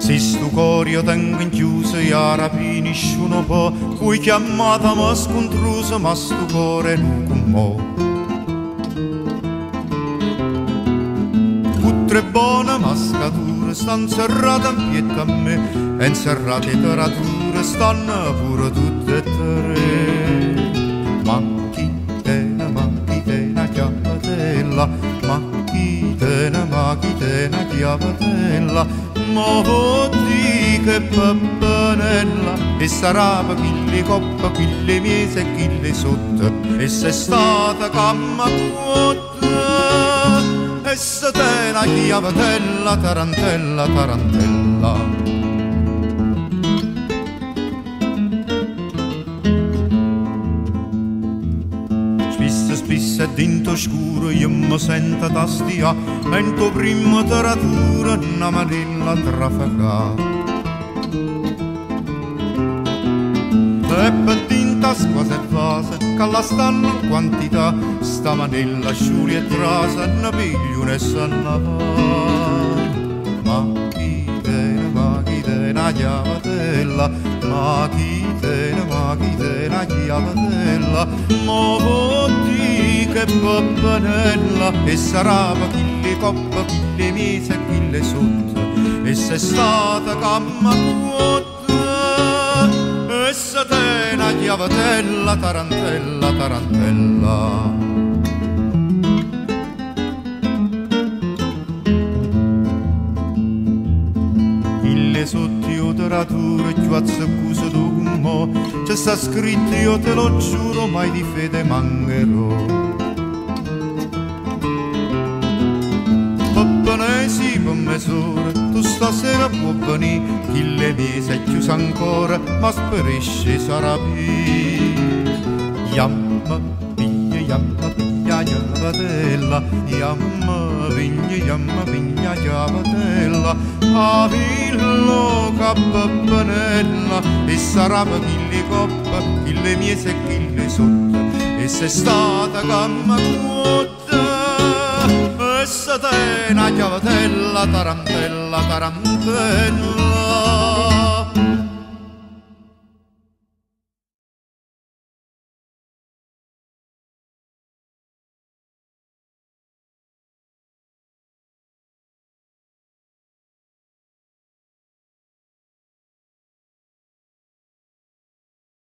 Se sto cuore io tengo in chiuso e ora finisce un po', cui chiamata ma scontrusa, ma sto cuore non con mo'. Tre buone mascature stanno serrate in pietà a me e inserrate letterature stanno pure tutte e tre. Machitena, chiavatella, machitena, chiavatella, ma di che pappanella e sarà chi coppa, chi le miese e chi le sotto e se è stata camma quota. E se te la chiavatella, tarantella, tarantella. Spissa e dinto scuro io mi sento tastia, mento prima taratura una manella trafagà. E per tinta squase e vase, che la stanno in quantità, sta manella sciuri e trasa, ne piglio e se ne va. Machitena, chiavatella, machitena, chiavatella, ma di che pappanella, e sarà chi le coppa, chi le mise e chi le sotto, e se è stata camma quota, e se te una chiavatella, tarantella, tarantella. Sotto io te ratura, più azzeccuso tu con mo', c'è sta scritto io te lo giuro, mai di fede mancherò. Pappanesi per mezz'ora, tu stasera può venire, chi le mese è chiusa ancora, ma sperisce sarà più. Yamma, piglia, chiavatella, yamma, piglia, chiavatella, a villo cappanella, e sarà chi le coppa, chi le miese e chi le sotto, e se è stata camma quota, e se te una chiavatella, tarantella, tarantella.